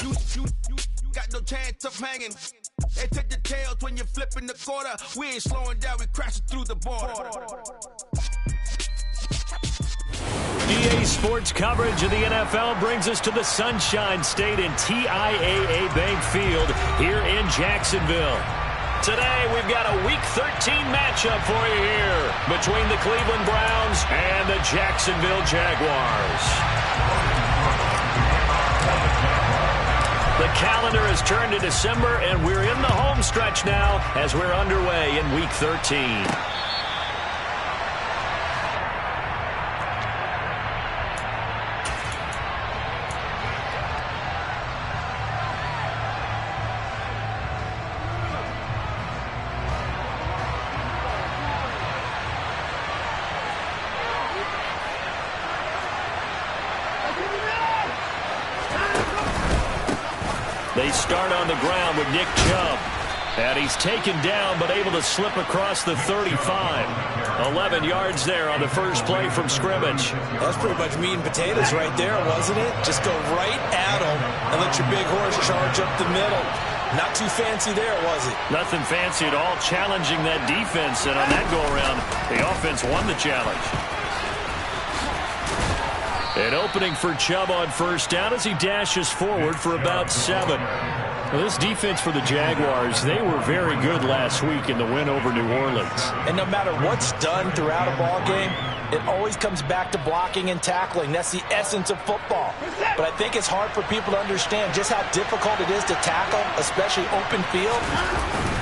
You got no chance of hanging. They take the tails when you're flipping the quarter. We ain't slowing down, we crashing through the border. EA Sports coverage of the NFL brings us to the Sunshine State in TIAA Bank Field here in Jacksonville. Today, we've got a Week 13 matchup for you here between the Cleveland Browns and the Jacksonville Jaguars. The calendar has turned to December, and we're in the home stretch now as we're underway in Week 13. They start on the ground with Nick Chubb. And he's taken down but able to slip across the 35. 11 yards there on the first play from scrimmage. That's pretty much meat and potatoes right there, wasn't it? Just go right at him and let your big horse charge up the middle. Not too fancy there, was it? Nothing fancy at all, challenging that defense. And on that go-around, the offense won the challenge. An opening for Chubb on first down as he dashes forward for about 7. Well, this defense for the Jaguars, they were very good last week in the win over New Orleans. And no matter what's done throughout a ball game, it always comes back to blocking and tackling. That's the essence of football. But I think it's hard for people to understand just how difficult it is to tackle, especially open field.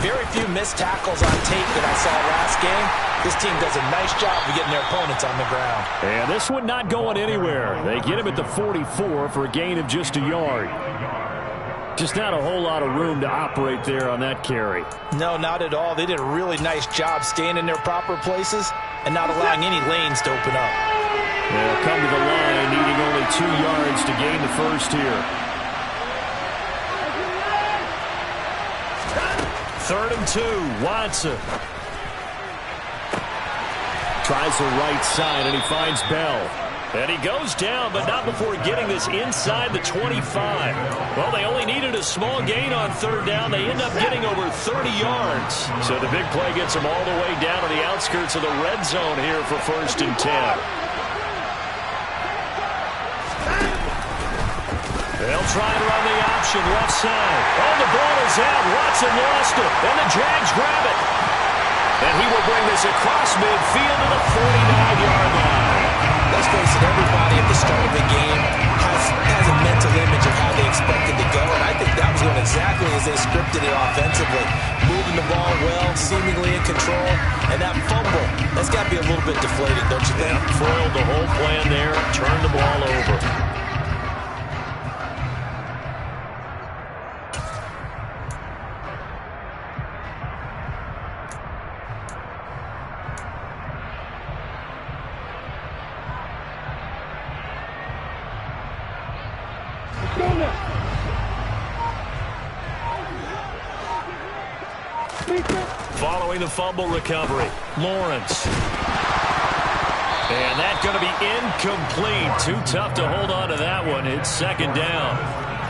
Very few missed tackles on tape that I saw last game. This team does a nice job of getting their opponents on the ground. And this one not going anywhere. They get him at the 44 for a gain of just a yard. Just not a whole lot of room to operate there on that carry. No, not at all. They did a really nice job staying in their proper places and not allowing any lanes to open up. They'll come to the line, needing only 2 yards to gain the first here. 3rd and 2, Watson. Tries the right side, and he finds Bell. And he goes down, but not before getting this inside the 25. Well, they only needed a small gain on 3rd down. They end up getting over 30 yards. So the big play gets them all the way down to the outskirts of the red zone here for 1st and 10. They'll try and run the option left side. Oh, the ball is out. Watson lost it, and the Jags grab it. And he will bring this across midfield to the 49-yard line. Let's face it, everybody at the start of the game has a mental image of how they expected to go, and I think that was going exactly as they scripted it offensively. Moving the ball well, seemingly in control, and that fumble, that's got to be a little bit deflating, don't you think? Yeah, foiled the whole plan there, turned the ball over. Following the fumble recovery, Lawrence. And that's going to be incomplete. Too tough to hold on to that one. It's 2nd down.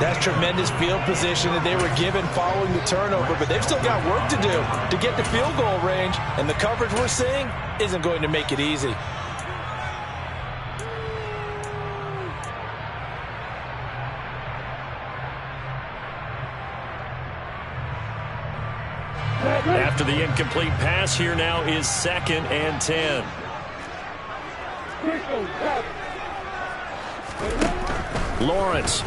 That's tremendous field position that they were given following the turnover, but they've still got work to do to get to field goal range, and the coverage we're seeing isn't going to make it easy. After the incomplete pass, here now is 2nd and 10. Lawrence.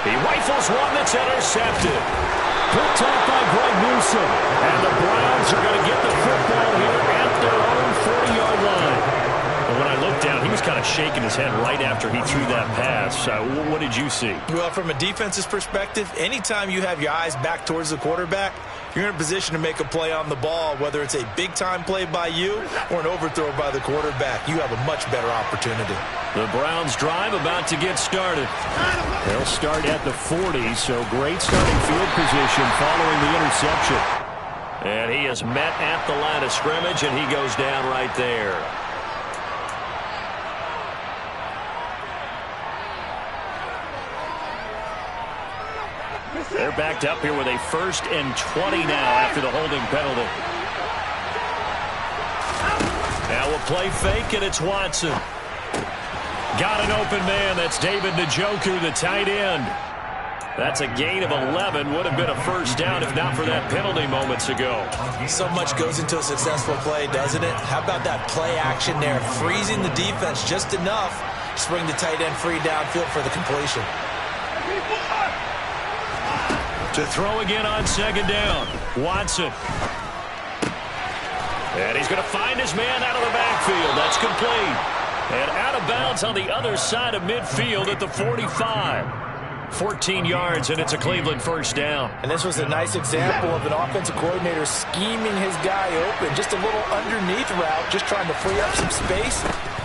He rifles one that's intercepted. Picked off by Greg Newsom. And the Browns are going to get the football here at their own 40-yard line. And when I looked down, he was kind of shaking his head right after he threw that pass. What did you see? Well, from a defense's perspective, anytime you have your eyes back towards the quarterback, you're in a position to make a play on the ball, whether it's a big-time play by you or an overthrow by the quarterback. You have a much better opportunity. The Browns drive about to get started. They'll start at the 40, so great starting field position following the interception. And he is met at the line of scrimmage, and he goes down right there. They're backed up here with a 1st and 20 now after the holding penalty. Now we'll play fake, and it's Watson. Got an open man. That's David Njoku, the tight end. That's a gain of 11. Would have been a 1st down if not for that penalty moments ago. So much goes into a successful play, doesn't it? How about that play action there? Freezing the defense just enough to bring the tight end free downfield for the completion. To throw again on 2nd down. Watson. And he's going to find his man out of the backfield. That's complete. And out of bounds on the other side of midfield at the 45. 14 yards, and it's a Cleveland 1st down. And this was a nice example of an offensive coordinator scheming his guy open. Just a little underneath route, just trying to free up some space,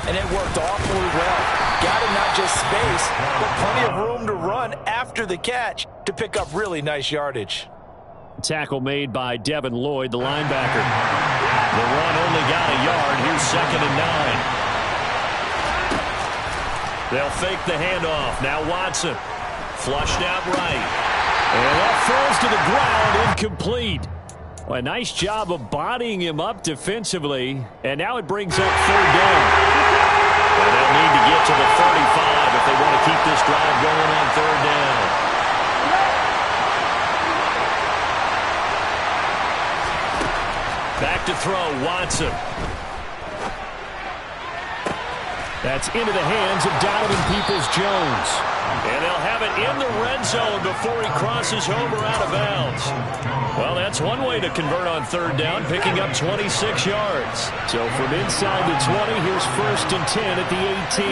and it worked awfully well. Got him not just space, but plenty of room to run after the catch to pick up really nice yardage. Tackle made by Devin Lloyd, the linebacker. The run only got a yard. Here's 2nd and 9. They'll fake the handoff. Now Watson. Flushed out right. And that falls to the ground, incomplete. Well, a nice job of bodying him up defensively. And now it brings up 3rd down. And they'll need to get to the 35 if they want to keep this drive going on 3rd down. Back to throw, Watson. That's into the hands of Donovan Peoples-Jones. And they'll have it in the red zone before he crosses over out of bounds. Well, that's one way to convert on 3rd down, picking up 26 yards. So from inside the 20, here's 1st and 10 at the 18.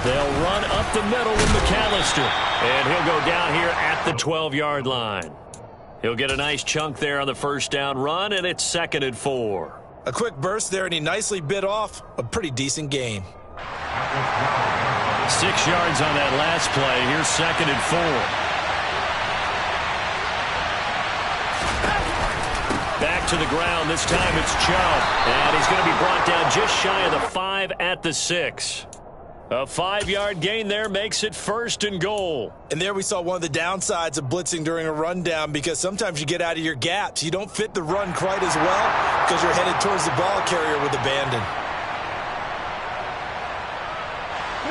They'll run up the middle with McAllister. And he'll go down here at the 12-yard line. He'll get a nice chunk there on the 1st down run, and it's 2nd and 4. A quick burst there, and he nicely bit off a pretty decent gain. 6 yards on that last play. Here's 2nd and 4. Back to the ground. This time it's Chubb. And he's going to be brought down just shy of the 5 at the 6. A 5-yard gain there makes it 1st and goal. And there we saw one of the downsides of blitzing during a rundown, because sometimes you get out of your gaps. You don't fit the run quite as well because you're headed towards the ball carrier with abandon.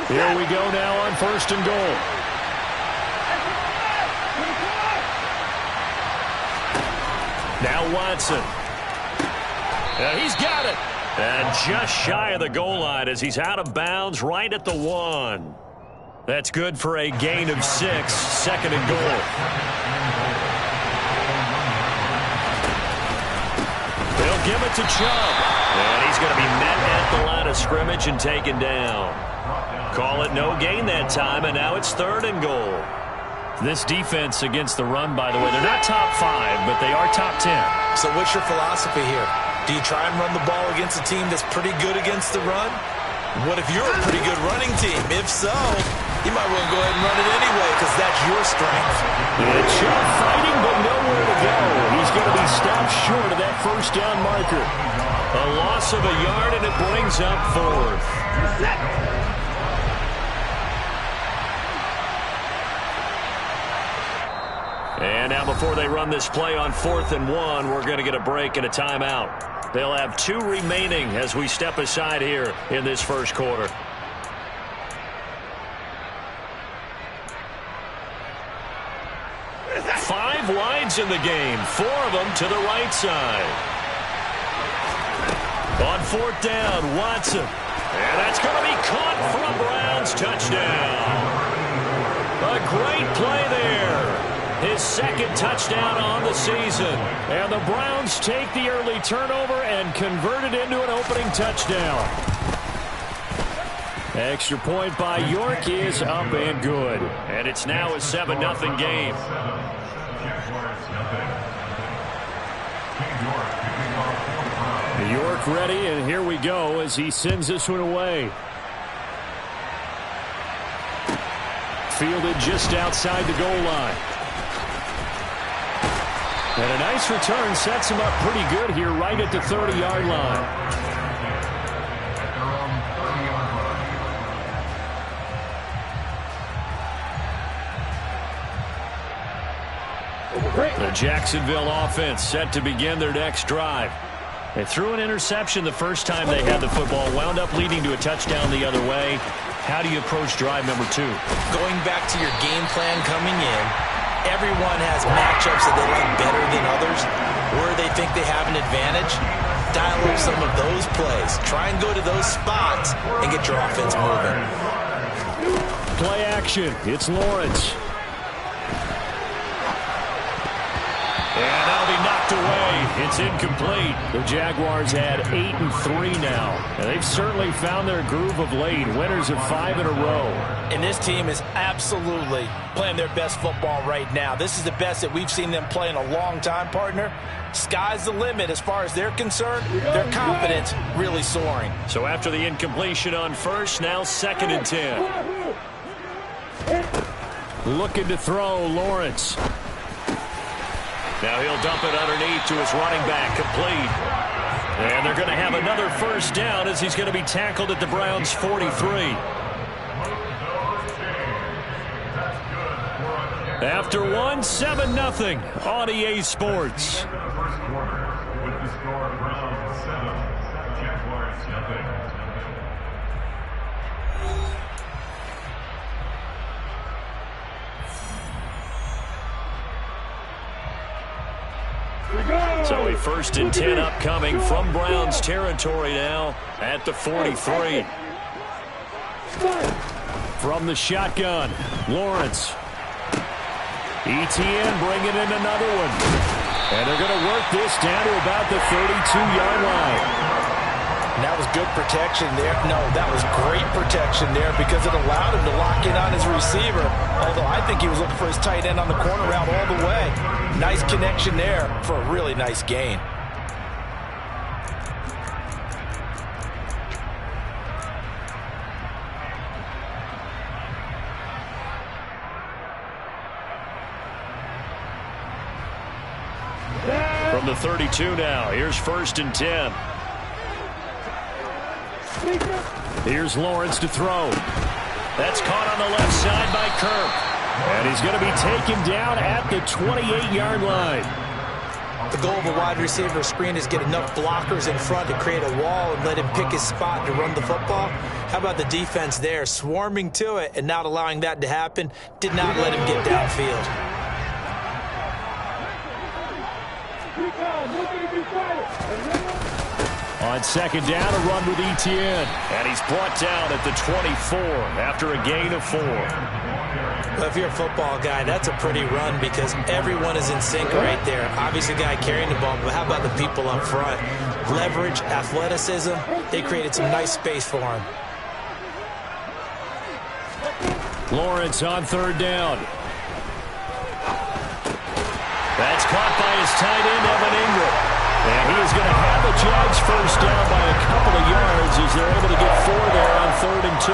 Here we go now on 1st and goal. Now Watson. He's got it. And just shy of the goal line as he's out of bounds right at the 1. That's good for a gain of 6, 2nd and goal. They'll give it to Chubb. And he's going to be met at the line of scrimmage and taken down. Call it no gain that time, and now it's 3rd and goal. This defense against the run, by the way, they're not top 5, but they are top 10. So what's your philosophy here? Do you try and run the ball against a team that's pretty good against the run? What if you're a pretty good running team? If so, you might want to go ahead and run it anyway, because that's your strength. And Chubb fighting, but nowhere to go. He's going to be stopped short of that 1st down marker. A loss of a yard, and it brings up 4th. And now before they run this play on 4th and 1, we're going to get a break and a timeout. They'll have 2 remaining as we step aside here in this 1st quarter. Five wides in the game, 4 of them to the right side. On 4th down, Watson. And that's going to be caught for a Browns touchdown. A great play there. His 2nd touchdown on the season. And the Browns take the early turnover and convert it into an opening touchdown. Extra point by York is up and good. And it's now a 7-0 game. York ready, and here we go as he sends this one away. Fielded just outside the goal line. And a nice return sets him up pretty good here right at the 30-yard line. The Jacksonville offense set to begin their next drive. They threw an interception the first time they had the football, wound up leading to a touchdown the other way. How do you approach drive number 2? Going back to your game plan coming in, everyone has matchups that they like better than others, where they think they have an advantage. Dial up some of those plays. Try and go to those spots and get your offense moving. Play action. It's Lawrence. And that'll be knocked away. It's incomplete. The Jaguars had 8-3 now. And they've certainly found their groove of late. Winners of 5 in a row. And this team is absolutely playing their best football right now. This is the best that we've seen them play in a long time, partner. Sky's the limit as far as they're concerned. Their confidence really soaring. So after the incompletion on first, now 2nd and 10. Looking to throw, Lawrence. Now he'll dump it underneath to his running back, complete. And they're going to have another first down as he's going to be tackled at the Browns' 43. After 7-0 on EA Sports. So a 1st and 10 upcoming from Browns territory now at the 43. From the shotgun, Lawrence. ETN bringing in another one. And they're going to work this down to about the 32-yard line. And that was good protection there. No, that was great protection there because it allowed him to lock in on his receiver. Although I think he was looking for his tight end on the corner route all the way. Nice connection there for a really nice gain. From the 32 now, here's 1st and 10. Here's Lawrence to throw. That's caught on the left side by Kirk. And he's going to be taken down at the 28-yard line. The goal of a wide receiver screen is get enough blockers in front to create a wall and let him pick his spot to run the football. How about the defense there, swarming to it and not allowing that to happen? Did not let him get downfield. On 2nd down, a run with ETN. And he's brought down at the 24 after a gain of 4. Well, if you're a football guy, that's a pretty run because everyone is in sync right there. Obviously, the guy carrying the ball, but how about the people up front? Leverage, athleticism, they created some nice space for him. Lawrence on 3rd down. That's caught by his tight end, Evan Ingram. And he is going to have the Jags first down by a couple of yards as they're able to get 4 there on 3rd and 2.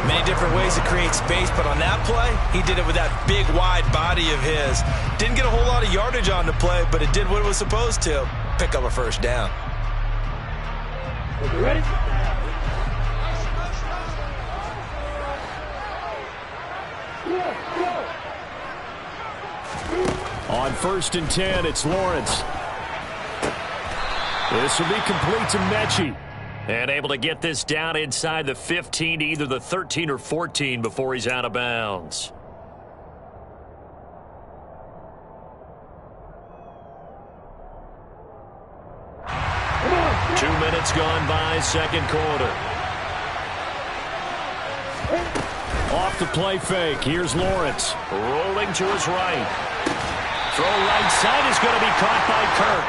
Many different ways to create space, but on that play, he did it with that big, wide body of his. Didn't get a whole lot of yardage on the play, but it did what it was supposed to. Pick up a first down. You ready? On 1st and 10, it's Lawrence. This will be complete to Mechie. And able to get this down inside the 15 to either the 13 or 14 before he's out of bounds. Two minutes gone by, 2nd quarter. Off the play fake, here's Lawrence. Rolling to his right. Throw right side is going to be caught by Kirk.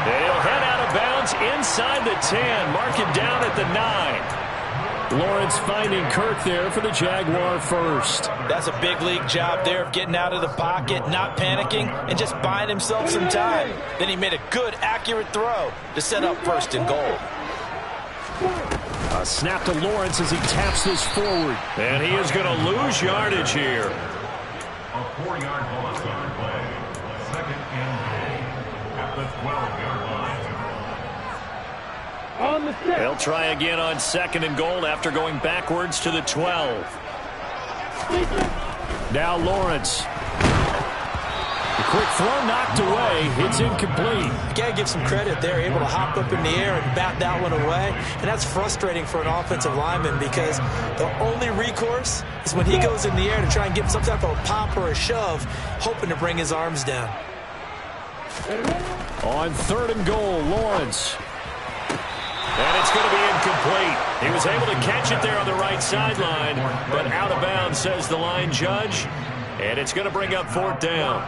He'll head out of bounds inside the 10. Mark him down at the 9. Lawrence finding Kirk there for the Jaguar first. That's a big league job there of getting out of the pocket, not panicking, and just buying himself some time. Then he made a good, accurate throw to set up 1st and goal. A snap to Lawrence as he taps this forward. And he is going to lose yardage here. A 4-yard loss on the play. 2nd and goal at the 12-yard line. On the set. They'll try again on 2nd and goal after going backwards to the 12. Now Lawrence. quick throw knocked away. It's incomplete. You got to give some credit there, able to hop up in the air and bat that one away. And that's frustrating for an offensive lineman because the only recourse is when he goes in the air to try and get some type of a pop or a shove, hoping to bring his arms down. On 3rd and goal, Lawrence. And it's going to be incomplete. He was able to catch it there on the right sideline, but out of bounds, says the line judge. And it's going to bring up 4th down.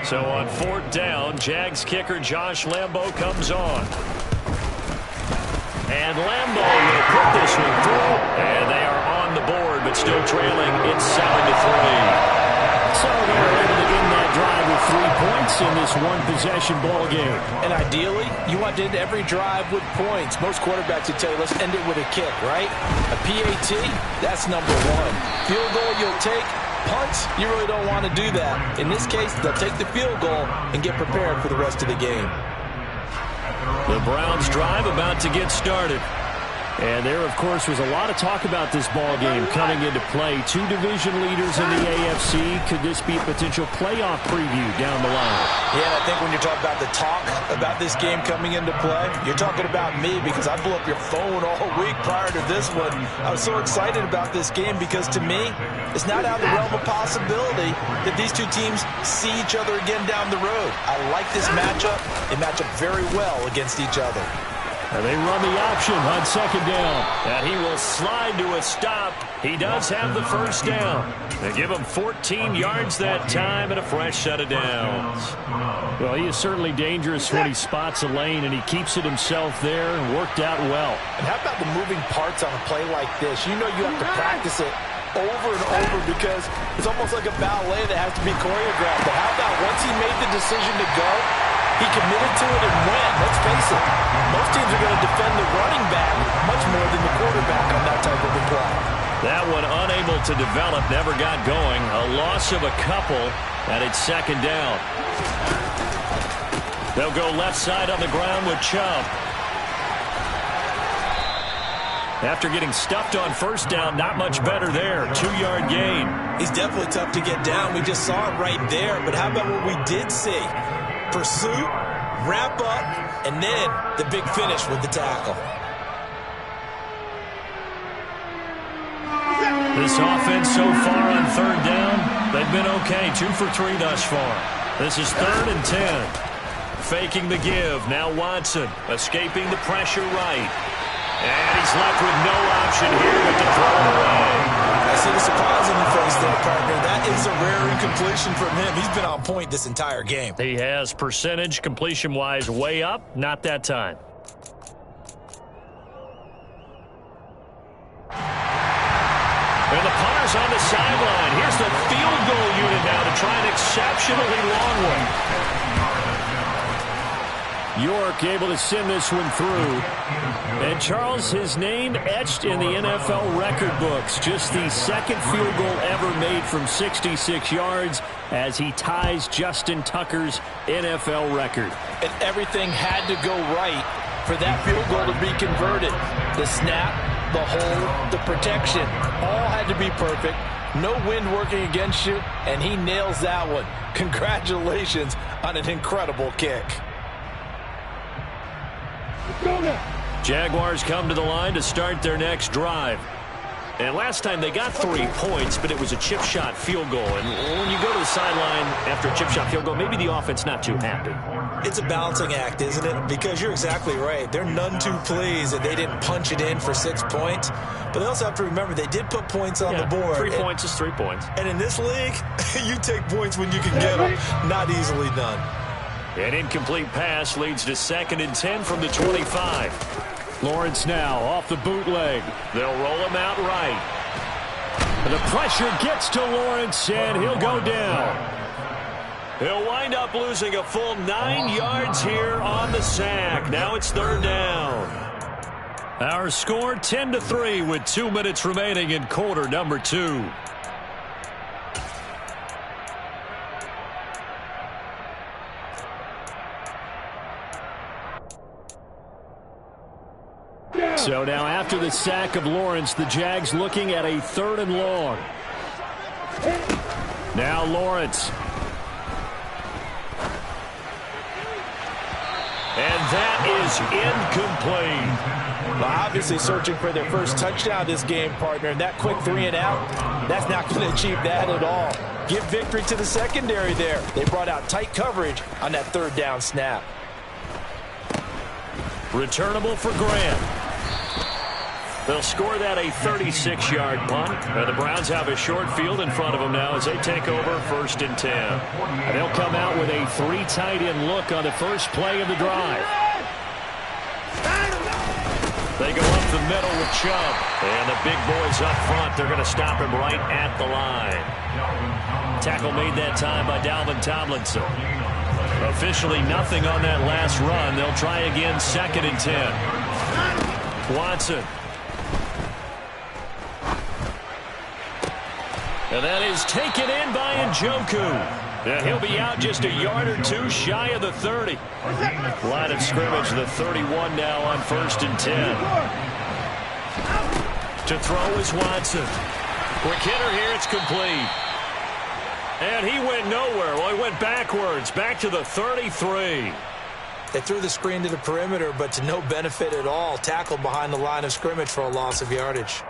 So on 4th down, Jags kicker Josh Lambo comes on. And Lambo will put this one through. And they are on the board, but still trailing. It's 7-3. So they were able to end that drive with 3 points in this one-possession ball game. And ideally, you want to end every drive with points. Most quarterbacks would tell you, let's end it with a kick, right? A PAT, that's number 1. Field goal you'll take. Punts, you really don't want to do that. In this case, they'll take the field goal and get prepared for the rest of the game. The Browns drive about to get started. And there, of course, was a lot of talk about this ball game coming into play. 2 division leaders in the AFC. Could this be a potential playoff preview down the line? Yeah, I think when you're talking about the talk about this game coming into play, you're talking about me because I blew up your phone all week prior to this one. I was so excited about this game because, to me, it's not out of the realm of possibility that these two teams see each other again down the road. I like this matchup. They match up very well against each other. And they run the option on 2nd down. And he will slide to a stop. He does have the 1st down. They give him 14 yards that time and a fresh set of downs. Well, he is certainly dangerous when he spots a lane, and he keeps it himself there and worked out well. And how about the moving parts on a play like this? You know you have to practice it over and over because it's almost like a ballet that has to be choreographed. But how about once he made the decision to go, he committed to it and went. Let's face it, most teams are going to defend the running back much more than the quarterback on that type of a play. That one unable to develop, never got going. A loss of a couple, and it's 2nd down. They'll go left side on the ground with Chubb. After getting stuffed on 1st down, not much better there. 2-yard gain. He's definitely tough to get down. We just saw it right there. But how about what we did see? Pursuit, wrap up, and then the big finish with the tackle. This offense so far on 3rd down, they've been okay. 2 for 3 thus far. This is 3rd and 10. Faking the give. Now Watson escaping the pressure right. And he's left with no option here but to throw it away. I see the surprise in the face there, partner. That is a rare incompletion from him. He's been on point this entire game. He has percentage completion-wise way up. Not that time. And the punter's on the sideline. Here's the field goal unit now to try an exceptionally long one. York able to send this one through. And Charles, his name etched in the NFL record books. Just the 2nd field goal ever made from 66 yards as he ties Justin Tucker's NFL record. And everything had to go right for that field goal to be converted. The snap, the hold, the protection, all had to be perfect. No wind working against you, and he nails that one. Congratulations on an incredible kick. Jaguars come to the line to start their next drive. And last time they got 3 points, but it was a chip shot field goal. And when you go to the sideline after a chip shot field goal, maybe the offense not too happy. It's a balancing act, isn't it? Because you're exactly right. They're none too pleased that they didn't punch it in for 6 points. But they also have to remember they did put points on the board. 3 points is 3 points. And in this league, you take points when you can get them. Not easily done. An incomplete pass leads to 2nd and 10 from the 25. Lawrence now off the bootleg. They'll roll him out right. The pressure gets to Lawrence, and he'll go down. He'll wind up losing a full 9 yards here on the sack. Now it's 3rd down. Our score 10-3 with 2 minutes remaining in quarter number 2. So now after the sack of Lawrence, the Jags looking at a 3rd and long. Now Lawrence. throws incomplete. Well, obviously searching for their first touchdown this game, partner, and that quick 3 and out, that's not going to achieve that at all. Give victory to the secondary there. They brought out tight coverage on that 3rd down snap. Returnable for Grant. They'll score that a 36-yard punt. And the Browns have a short field in front of them now as they take over 1st and 10. And they'll come out with a 3 tight end look on the first play of the drive. They go up the middle with Chubb. And the big boys up front, they're going to stop him right at the line. Tackle made that time by Dalvin Tomlinson. Officially nothing on that last run. They'll try again 2nd and 10. Watson. And that is taken in by Njoku. And he'll be out just a yard or 2 shy of the 30. Line of scrimmage, the 31 now on 1st and 10. To throw is Watson. Quick hitter here, it's complete. And he went nowhere. Well, he went backwards, back to the 33. They threw the screen to the perimeter, but to no benefit at all. Tackled behind the line of scrimmage for a loss of yardage.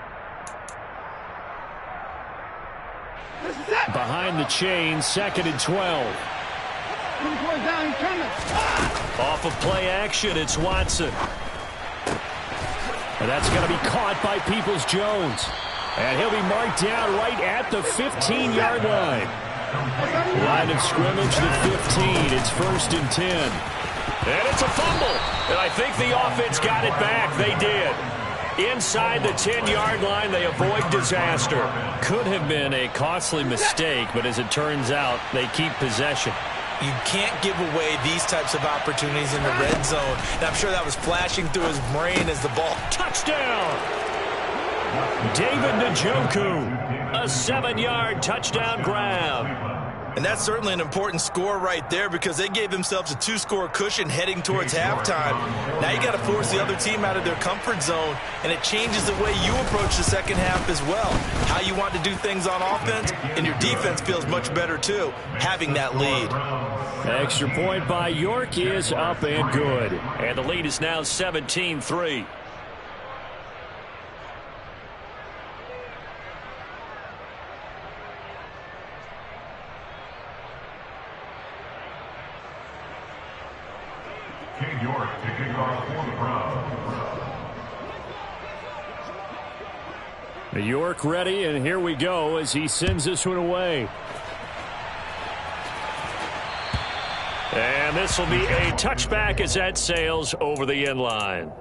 Behind the chain, 2nd and 12. Off of play action, it's Watson. And that's going to be caught by Peoples-Jones. And he'll be marked down right at the 15-yard line. Line of scrimmage, the 15. It's 1st and 10. And it's a fumble. And I think the offense got it back. They did. Inside the 10-yard line, they avoid disaster. Could have been a costly mistake, but as it turns out, they keep possession. You can't give away these types of opportunities in the red zone. And I'm sure that was flashing through his brain as the ball. Touchdown! David Njoku, a 7-yard touchdown grab. And that's certainly an important score right there because they gave themselves a 2-score cushion heading towards halftime. Now you got to force the other team out of their comfort zone, and it changes the way you approach the second half as well. How you want to do things on offense, and your defense feels much better too, having that lead. Extra point by York is up and good. And the lead is now 17-3. King York to kick off for the Browns. York ready, and here we go as he sends this one away. And this will be a touchback as that sails over the end line.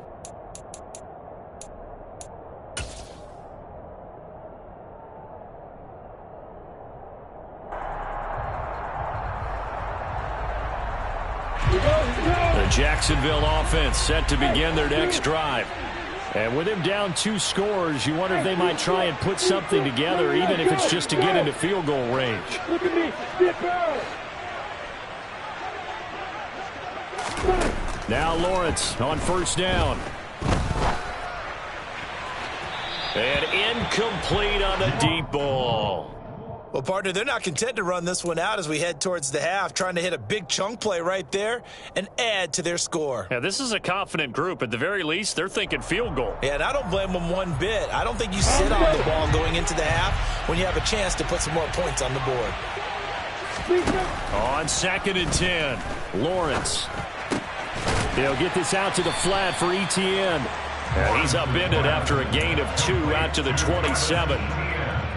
The Jacksonville offense set to begin their next drive. And with him down 2 scores, you wonder if they might try and put something together, even if it's just to get into field goal range. Look at me. Now Lawrence on 1st down. And incomplete on the deep ball. Well, partner, they're not content to run this one out as we head towards the half, trying to hit a big chunk play right there and add to their score. Yeah, this is a confident group. At the very least, they're thinking field goal. Yeah, and I don't blame them one bit. I don't think you sit on the ball going into the half when you have a chance to put some more points on the board. On 2nd and 10, Lawrence. He'll get this out to the flat for Etienne. And he's upended after a gain of 2 out to the 27.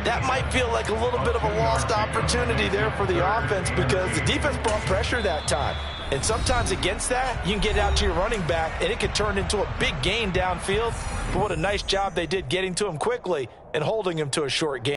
That might feel like a little bit of a lost opportunity there for the offense because the defense brought pressure that time. And sometimes against that, you can get out to your running back, and it could turn into a big gain downfield. But what a nice job they did getting to him quickly and holding him to a short gain.